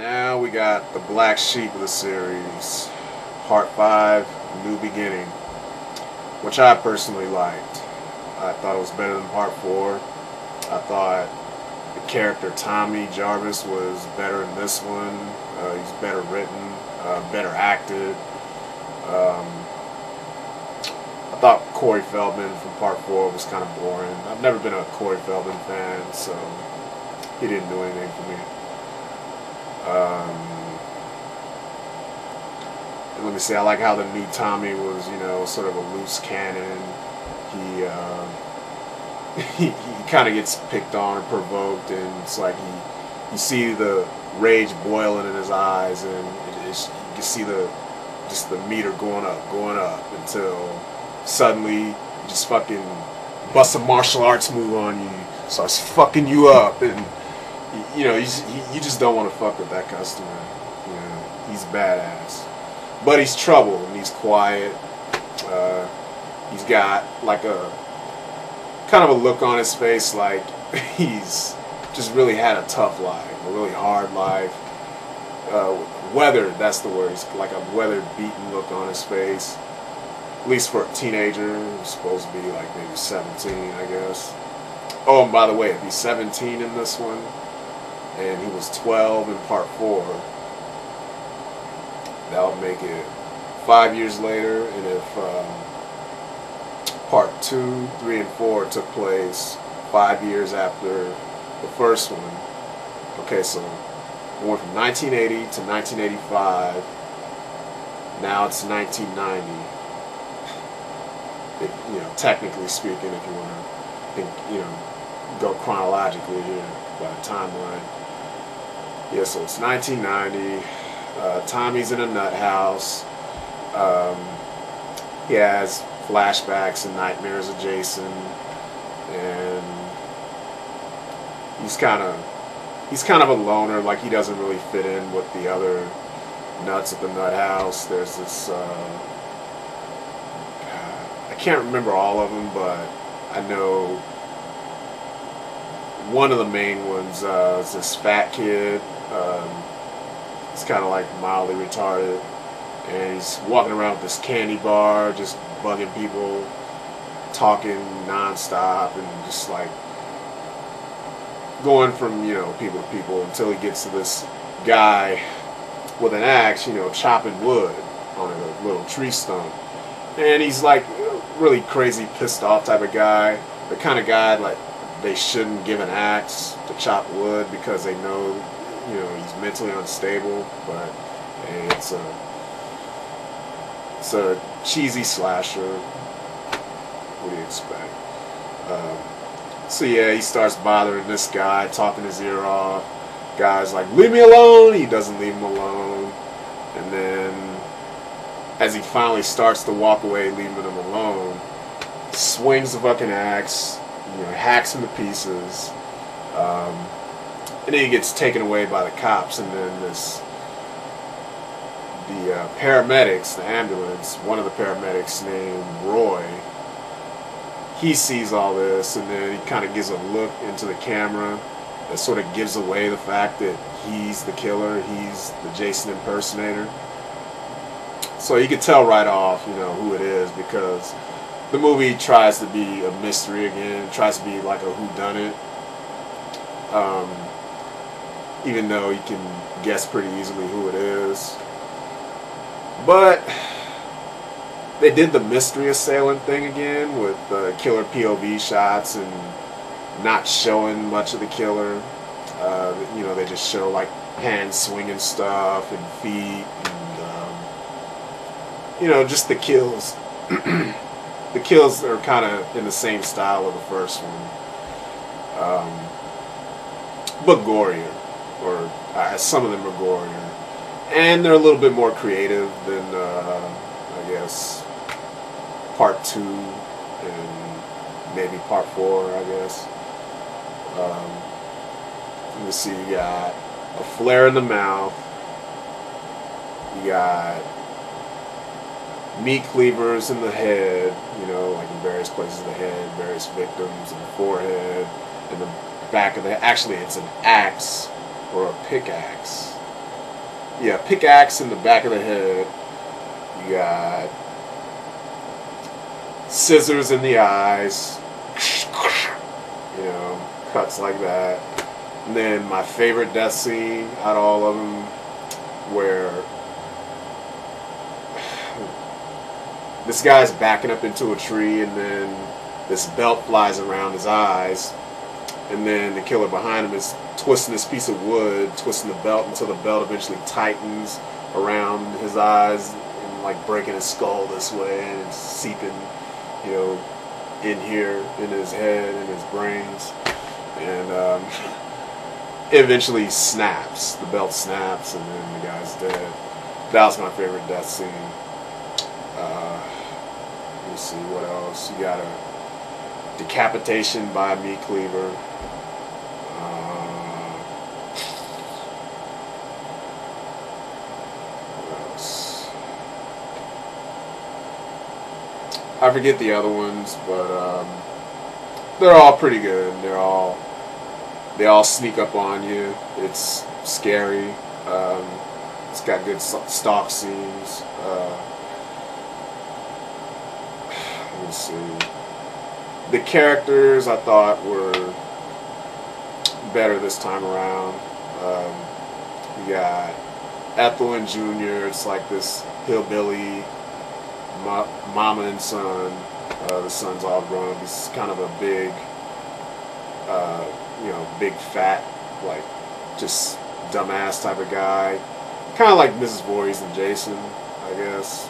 Now we got the black sheep of the series, Part 5, New Beginning, which I personally liked. I thought it was better than Part 4. I thought the character Tommy Jarvis was better in this one. He's better written, better acted. I thought Corey Feldman from Part 4 was kind of boring. I've never been a Corey Feldman fan, so he didn't do anything for me. Let me see, I like how the new Tommy was, sort of a loose cannon. He kind of gets picked on and provoked, and it's like you see the rage boiling in his eyes, and you can see the meter going up until suddenly he just fucking busts a martial arts move on you, starts fucking you up, and you just don't want to fuck with that customer. He's badass, but he's trouble, and he's quiet. He's got like a kind of a look on his face like he's just really had a tough life, a really hard life. Weathered, that's the word. He's like a weathered, beaten look on his face. At least for a teenager. He's supposed to be like maybe 17, I guess. Oh, and by the way, if he's 17 in this one, and he was 12 in Part 4, that'll make it 5 years later. And if Part 2, 3, and 4 took place 5 years after the first one, okay, so we went from 1980 to 1985. Now it's 1990. Technically speaking, if you want to go chronologically here by the timeline. Yeah, so it's 1990. Tommy's in a nut house. He has flashbacks and nightmares of Jason, and he's kind of a loner. Like, he doesn't really fit in with the other nuts at the nut house. There's this I can't remember all of them, but I know one of the main ones is this fat kid. He's kind of like mildly retarded, and he's walking around with this candy bar, just bugging people, talking nonstop, and just like going from people to people until he gets to this guy with an axe, chopping wood on a little tree stump. And he's like a really crazy, pissed off type of guy. The kind of guy like they shouldn't give an axe to chop wood because they know, he's mentally unstable. But hey, it's a cheesy slasher. What do you expect? So yeah, he starts bothering this guy, talking his ear off. Guy's like, leave me alone. He doesn't leave him alone. And then as he finally starts to walk away, leaving him alone, swings the fucking axe, hacks him to pieces, and then he gets taken away by the cops. And then the paramedics, the ambulance, one of the paramedics named Roy, he sees all this, and then he kind of gives a look into the camera that sort of gives away the fact that he's the killer, he's the Jason impersonator. So you can tell right off, who it is, because the movie tries to be a mystery again. It tries to be like a whodunit. Even though you can guess pretty easily who it is. But they did the mystery assailant thing again with killer POV shots and not showing much of the killer. They just show like hands swinging stuff and feet and just the kills. The kills are kind of in the same style of the first one, but gorier, or some of them are gorier, and they're a little bit more creative than I guess Part 2 and maybe Part 4, I guess. Let me see, you got a flare in the mouth, you got meat cleavers in the head, like in various places of the head, various victims in the forehead, in the back of the head. Actually, it's an axe or a pickaxe yeah, pickaxe in the back of the head. You got scissors in the eyes. You know, cuts like that. And then my favorite death scene out of all of them, where this guy's backing up into a tree, and then this belt flies around his eyes, and then the killer behind him is twisting this piece of wood, twisting the belt until the belt eventually tightens around his eyes and like breaking his skull this way, and it's seeping, you know, in here in his head and his brains, and it eventually snaps. The belt snaps, and then the guy's dead. That was my favorite death scene. Let me see what else. You got a decapitation by meat cleaver. What else? I forget the other ones, but they're all pretty good. They all sneak up on you. It's scary. It's got good stalk scenes. Let me see. The characters I thought were better this time around. You got Ethel and Junior. It's like this hillbilly mama and son. The son's all grown up. He's kind of a big, you know, big fat, like just dumbass type of guy. Kind of like Mrs. Voorhees and Jason, I guess.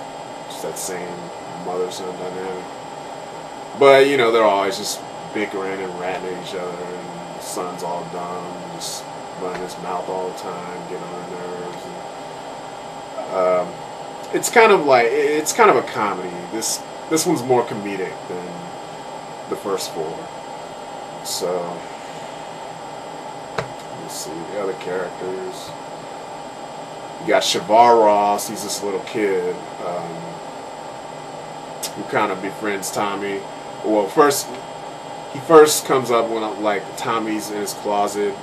Just that same mother-son dynamic. But, you know, they're always just bickering and ranting at each other, and the son's all dumb, just running his mouth all the time, getting on their nerves. And, it's kind of a comedy. This one's more comedic than the first four. So, let's see the other characters. You got Shavar Ross. He's this little kid who kind of befriends Tommy. Well, he first comes up when like Tommy's in his closet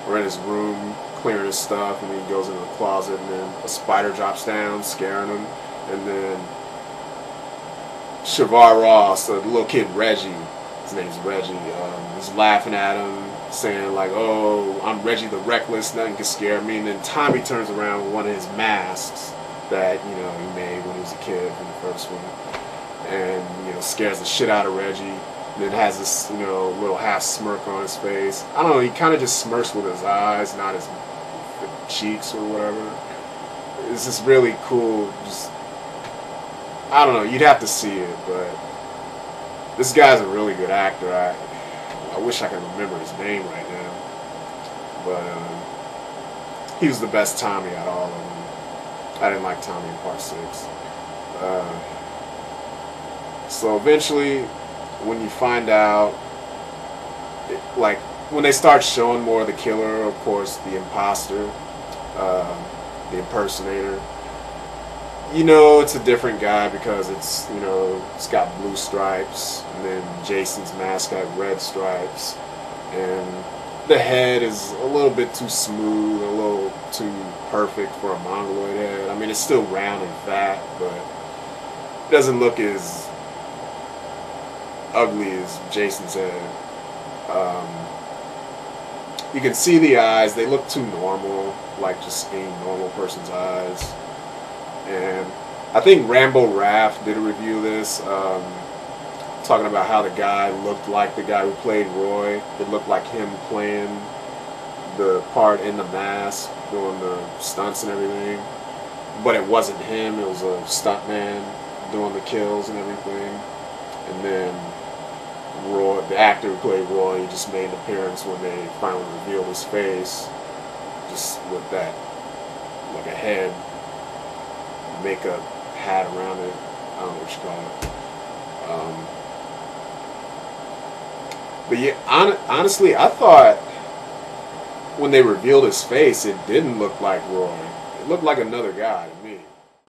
or in his room clearing his stuff, and then he goes into the closet, and then a spider drops down, scaring him, and then Shavar Ross, the little kid Reggie, his name's Reggie, is laughing at him, saying like, "Oh, I'm Reggie the Reckless, nothing can scare me." And then Tommy turns around with one of his masks that, you know, he made when he was a kid from the first one, and, you know, scares the shit out of Reggie. And then has this, you know, little half smirk on his face. I don't know, he kind of just smirks with his eyes, not his cheeks or whatever. It's just really cool. Just, I don't know, you'd have to see it, but this guy's a really good actor. I wish I could remember his name right now, but he was the best Tommy out of all of them. I didn't like Tommy in part 6. So eventually, when you find out, like when they start showing more of the killer, of course, the imposter, the impersonator, you know it's a different guy because it's, you know, it's got blue stripes, and then Jason's mask got red stripes, and the head is a little bit too smooth, a little too perfect for a mongoloid head. I mean, it's still round and fat, but it doesn't look as ugly as Jason's head. You can see the eyes, they look too normal, like just any normal person's eyes. And I think Rambo Raff did a review of this, talking about how the guy looked like the guy who played Roy. It looked like him playing the part in the mask, doing the stunts and everything. But it wasn't him, it was a stuntman doing the kills and everything. And then Roy, the actor who played Roy, just made an appearance when they finally revealed his face, just with that, like a head makeup hat around it. I don't know what you call it. But yeah, honestly, I thought when they revealed his face, it didn't look like Roy. It looked like another guy to me.